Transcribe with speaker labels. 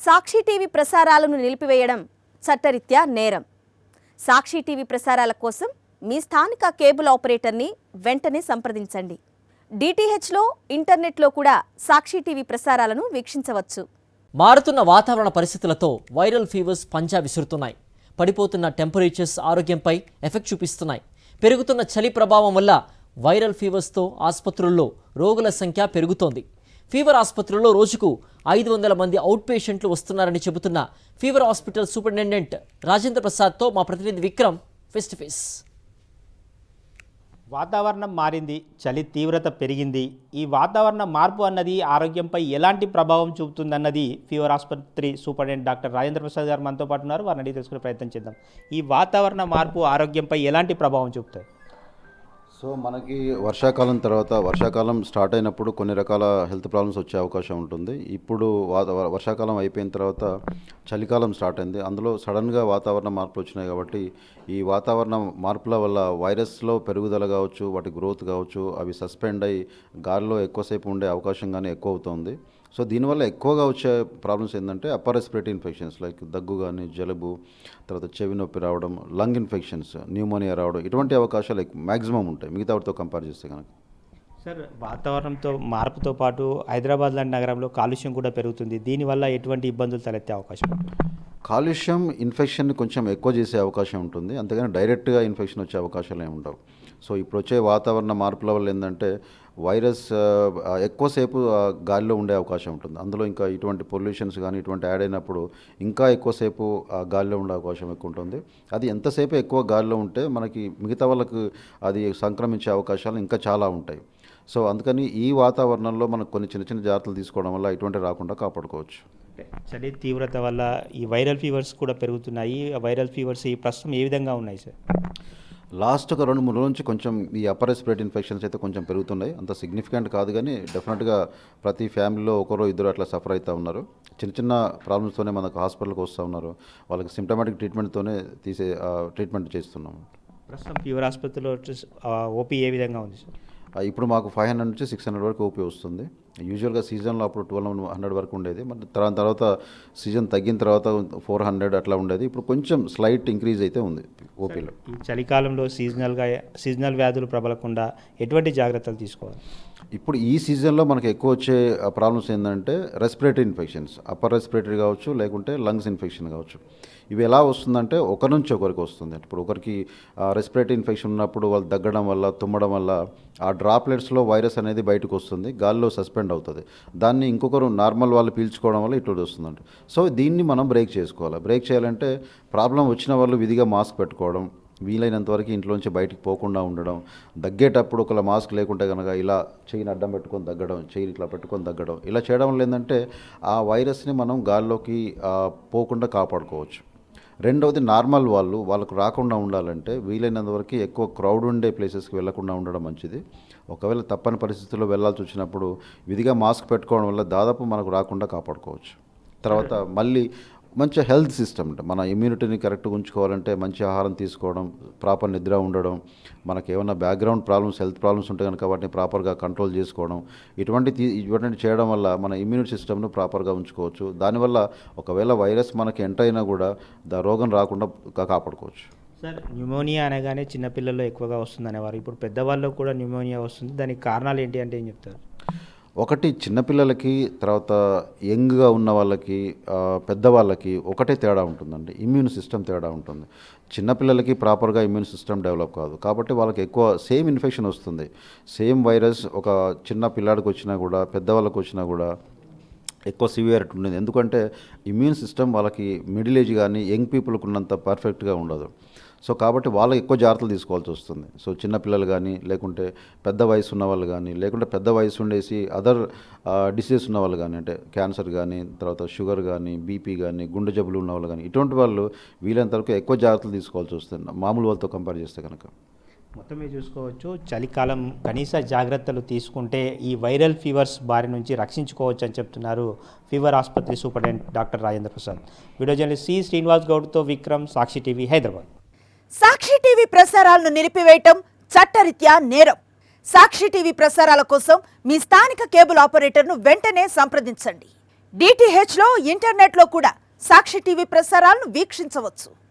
Speaker 1: సాక్షి TV ప్రసారాలను నిలిపివేయడం చట్టరీత్యా నేరం. సాక్షి టీవీ ప్రసారాల కోసం మీ స్థానిక కేబుల్ ఆపరేటర్ని వెంటనే సంప్రదించండి. డిటిహెచ్లో, ఇంటర్నెట్లో కూడా సాక్షి టీవీ ప్రసారాలను వీక్షించవచ్చు.
Speaker 2: మారుతున్న వాతావరణ పరిస్థితులతో వైరల్ ఫీవర్స్ పంజా విసురుతున్నాయి. పడిపోతున్న టెంపరేచర్స్ ఆరోగ్యంపై ఎఫెక్ట్ చూపిస్తున్నాయి. పెరుగుతున్న చలి ప్రభావం వల్ల వైరల్ ఫీవర్స్తో ఆసుపత్రుల్లో రోగుల సంఖ్య పెరుగుతోంది. ఫీవర్ ఆసుపత్రుల్లో రోజుకు 500 మంది అవుట్ పేషెంట్లు వస్తున్నారని చెబుతున్న ఫీవర్ హాస్పిటల్ సూపరింటెండెంట్ రాజేంద్ర ప్రసాద్తో మా ప్రతినిధి విక్రమ్ ఫేస్ టు ఫేస్.
Speaker 3: వాతావరణం మారింది, చలి తీవ్రత పెరిగింది. ఈ వాతావరణ మార్పు అన్నది ఆరోగ్యంపై ఎలాంటి ప్రభావం చూపుతుందన్నది ఫీవర్ ఆసుపత్రి సూపరింటెండెంట్ డాక్టర్ రాజేంద్ర ప్రసాద్ గారు మనతో పాటు ఉన్నారు. వారిని అడిగి తెలుసుకునే ప్రయత్నం చేద్దాం. ఈ వాతావరణ మార్పు ఆరోగ్యంపై ఎలాంటి ప్రభావం చూపుతాయి?
Speaker 4: సో మనకి వర్షాకాలం స్టార్ట్ అయినప్పుడు కొన్ని రకాల హెల్త్ ప్రాబ్లమ్స్ వచ్చే అవకాశం ఉంటుంది. ఇప్పుడు వర్షాకాలం అయిపోయిన తర్వాత చలికాలం స్టార్ట్ అయింది. అందులో సడన్గా వాతావరణ మార్పులు వచ్చినాయి కాబట్టి ఈ వాతావరణ మార్పుల వల్ల వైరస్లో పెరుగుదల కావచ్చు, వాటి గ్రోత్ కావచ్చు, అవి సస్పెండ్ అయ్యి గాలిలో ఎక్కువసేపు ఉండే అవకాశం కానీ ఎక్కువ అవుతుంది. సో దీనివల్ల ఎక్కువగా వచ్చే ప్రాబ్లమ్స్ ఏంటంటే అప్పర్ రెస్పిరేటరీ ఇన్ఫెక్షన్స్ లైక్ దగ్గు కానీ, జలుబు, తర్వాత చెవి నొప్పి రావడం, లంగ్ ఇన్ఫెక్షన్స్, న్యూమోనియా రావడం, ఇటువంటి అవకాశాలు మ్యాక్సిమం ఉంటాయి మిగతా వాటితో కంపేర్ చేస్తే కనుక.
Speaker 3: సార్, వాతావరణంతో మార్పుతో పాటు హైదరాబాద్ లాంటి నగరంలో కాలుష్యం కూడా పెరుగుతుంది. దీనివల్ల ఎటువంటి ఇబ్బందులు తలెత్తే అవకాశం ఉంటుంది?
Speaker 4: కాలుష్యం ఇన్ఫెక్షన్ని కొంచెం ఎక్కువ చేసే అవకాశం ఉంటుంది, అంతేగాని డైరెక్ట్గా ఇన్ఫెక్షన్ వచ్చే అవకాశాలు ఏమి ఉండవు. సో ఇప్పుడు వచ్చే వాతావరణ మార్పుల వల్ల ఏంటంటే వైరస్ ఎక్కువసేపు గాలిలో ఉండే అవకాశం ఉంటుంది. అందులో ఇంకా ఇటువంటి పొల్యూషన్స్ కానీ ఇటువంటి యాడ్ అయినప్పుడు ఇంకా ఎక్కువసేపు గాలిలో ఉండే అవకాశం ఎక్కువ ఉంటుంది. అది ఎంతసేపు ఎక్కువ గాలిలో ఉంటే మనకి మిగతా వాళ్ళకు అది సంక్రమించే అవకాశాలు ఇంకా చాలా ఉంటాయి. సో అందుకని ఈ వాతావరణంలో మనకు కొన్ని చిన్న చిన్న జాగ్రత్తలు తీసుకోవడం వల్ల ఇటువంటి రాకుండా కాపాడుకోవచ్చు.
Speaker 3: చలి తీవ్రత వల్ల ఈ వైరల్ ఫీవర్స్ కూడా పెరుగుతున్నాయి. వైరల్ ఫీవర్స్ ఈ ప్రస్తుతం ఏ విధంగా ఉన్నాయి సార్?
Speaker 4: లాస్ట్ ఒక 2-3 రోజుల నుంచి కొంచెం ఈ అప్పర్ రెస్పిరేటరీ ఇన్ఫెక్షన్స్ అయితే కొంచెం పెరుగుతున్నాయి. అంత సిగ్నిఫికెంట్ కాదు, కానీ డెఫినెట్గా ప్రతి ఫ్యామిలీలో ఒకరో ఇద్దరు అట్లా సఫర్ అవుతూ ఉన్నారు. చిన్న చిన్న ప్రాబ్లమ్స్తోనే మనకు హాస్పిటల్కి వస్తూ ఉన్నారు. వాళ్ళకి సిమ్టమాటిక్ ట్రీట్మెంట్తోనే ట్రీట్మెంట్ చేస్తున్నాము.
Speaker 3: ప్రస్తుతం ఫీవర్ ఆసుపత్రిలో ఓపీ ఏ విధంగా ఉంది సార్?
Speaker 4: ఇప్పుడు మాకు 500 నుంచి 600 వరకు ఓపీ వస్తుంది. యూజువల్గా సీజన్లో అప్పుడు 1200 వరకు ఉండేది. మరి తర్వాత సీజన్ తగ్గిన తర్వాత 400 అట్లా ఉండేది. ఇప్పుడు కొంచెం స్లైట్ ఇంక్రీజ్ అయితే ఉంది ఓపీలో.
Speaker 3: ఈ చలికాలంలో సీజనల్ వ్యాధులు ప్రబలకుండా ఎటువంటి జాగ్రత్తలు తీసుకోవాలి?
Speaker 4: ఇప్పుడు ఈ సీజన్లో మనకు ఎక్కువ వచ్చే ప్రాబ్లమ్స్ ఏంటంటే రెస్పిరేటరీ ఇన్ఫెక్షన్స్, అప్పర్ రెస్పిరేటరీ కావచ్చు, లేకుంటే లంగ్స్ ఇన్ఫెక్షన్ కావచ్చు. ఇవి ఎలా వస్తుందంటే ఒకరి నుంచి ఒకరికి వస్తుంది. ఇప్పుడు ఒకరికి రెస్పిరేటరీ ఇన్ఫెక్షన్ ఉన్నప్పుడు వాళ్ళు దగ్గడం వల్ల, తుమ్మడం వల్ల ఆ డ్రాప్లెట్స్లో వైరస్ అనేది బయటకు వస్తుంది, గాల్లో సస్పెండ్ అవుతుంది. దాన్ని ఇంకొకరు నార్మల్ వాళ్ళు పీల్చుకోవడం వల్ల ఇటు వస్తుందంట. సో దీన్ని మనం బ్రేక్ చేసుకోవాలి. బ్రేక్ చేయాలంటే ప్రాబ్లం వచ్చిన వాళ్ళు విధిగా మాస్క్ పెట్టుకోవడం, వీలైనంత వరకు ఇంట్లోంచి బయటికి పోకుండా ఉండడం, దగ్గేటప్పుడు ఒకవేళ మాస్క్ లేకుంటే కనుక ఇలా చెయ్యిని అడ్డం పెట్టుకొని దగ్గడం, చెయ్యిని ఇట్లా పెట్టుకొని దగ్గడం, ఇలా చేయడం వల్ల ఏంటంటే ఆ వైరస్ని మనం గాల్లోకి పోకుండా కాపాడుకోవచ్చు. రెండవది నార్మల్ వాళ్ళకు రాకుండా ఉండాలంటే వీలైనంత వరకు ఎక్కువ క్రౌడ్ ఉండే ప్లేసెస్కి వెళ్లకుండా ఉండడం మంచిది. ఒకవేళ తప్పని పరిస్థితుల్లో వెళ్లాల్సి వచ్చినప్పుడు విధిగా మాస్క్ పెట్టుకోవడం వల్ల దాదాపు మనకు రాకుండా కాపాడుకోవచ్చు. తర్వాత మళ్ళీ మంచి హెల్త్ సిస్టమ్ అంటే మన ఇమ్యూనిటీని కరెక్ట్గా ఉంచుకోవాలంటే మంచి ఆహారం తీసుకోవడం, ప్రాపర్ నిద్ర ఉండడం, మనకు ఏమైనా బ్యాక్గ్రౌండ్ ప్రాబ్లమ్స్, హెల్త్ ప్రాబ్లమ్స్ ఉంటే కనుక వాటిని ప్రాపర్గా కంట్రోల్ చేసుకోవడం, ఇటువంటి చేయడం వల్ల మన ఇమ్యూనిటీ సిస్టమ్ను ప్రాపర్గా ఉంచుకోవచ్చు. దానివల్ల ఒకవేళ వైరస్ మనకి ఎంటర్ అయినా కూడా రోగం రాకుండా కాపాడుకోవచ్చు.
Speaker 3: సార్, న్యూమోనియా అనగానే చిన్నపిల్లల్లో ఎక్కువగా వస్తుంది అనేవారు. ఇప్పుడు పెద్దవాళ్ళకు కూడా న్యూమోనియా వస్తుంది. దానికి కారణాలు ఏంటి అంటే ఏం చెప్తారు?
Speaker 4: ఒకటి, చిన్నపిల్లలకి, తర్వాత యంగ్గా ఉన్న వాళ్ళకి, పెద్దవాళ్ళకి ఒకటే తేడా ఉంటుందండి, ఇమ్యూన్ సిస్టమ్ తేడా ఉంటుంది. చిన్నపిల్లలకి ప్రాపర్గా ఇమ్యూన్ సిస్టమ్ డెవలప్ కాదు కాబట్టి వాళ్ళకి ఎక్కువ సేమ్ ఇన్ఫెక్షన్ వస్తుంది. సేమ్ వైరస్ ఒక చిన్న పిల్లాడికి వచ్చినా కూడా, పెద్దవాళ్ళకి వచ్చినా కూడా ఎక్కువ సివియారిటీ ఉంటుంది. ఎందుకంటే ఇమ్యూన్ సిస్టమ్ వాళ్ళకి మిడిల్ ఏజ్ కానీ యంగ్ పీపుల్కి ఉన్నంత పర్ఫెక్ట్గా ఉండదు. సో కాబట్టి వాళ్ళకి ఎక్కువ జాగ్రత్తలు తీసుకోవాల్సి వస్తుంది. సో చిన్నపిల్లలు కానీ, లేకుంటే పెద్ద వయసు ఉన్న వాళ్ళు కానీ, లేకుంటే పెద్ద వయసు ఉండేసి అదర్ డిసీజెస్ ఉన్న వాళ్ళు కానీ, అంటే క్యాన్సర్ కానీ, తర్వాత షుగర్ కానీ, బీపీ కానీ, గుండె జబ్బులు ఉన్న వాళ్ళు కానీ, ఇటువంటి వాళ్ళు వీలైనంత వరకు ఎక్కువ జాగ్రత్తలు తీసుకోవాల్సి వస్తుంది మామూలు వాళ్ళతో కంపేర్ చేస్తే కనుక.
Speaker 3: మొత్తం మీరు చూసుకోవచ్చు, చలికాలం కనీస జాగ్రత్తలు తీసుకుంటే ఈ వైరల్ ఫీవర్స్ బారి నుంచి రక్షించుకోవచ్చు అని చెప్తున్నారు ఫీవర్ ఆసుపత్రి superintendent doctor Rajendra Prasad. Video journalist C Srinivas గౌడ్తో విక్రమ్, సాక్షి టీవీ, హైదరాబాద్.
Speaker 1: సాక్షి టీవీ ప్రసారాలను నిలిపివేయటం చట్టరీత్యా నేరం. సాక్షి టీవీ ప్రసారాల కోసం మీ స్థానిక కేబుల్ ఆపరేటర్ను వెంటనే సంప్రదించండి.
Speaker 5: DTH లో ఇంటర్నెట్లో కూడా సాక్షి టీవీ ప్రసారాలను వీక్షించవచ్చు.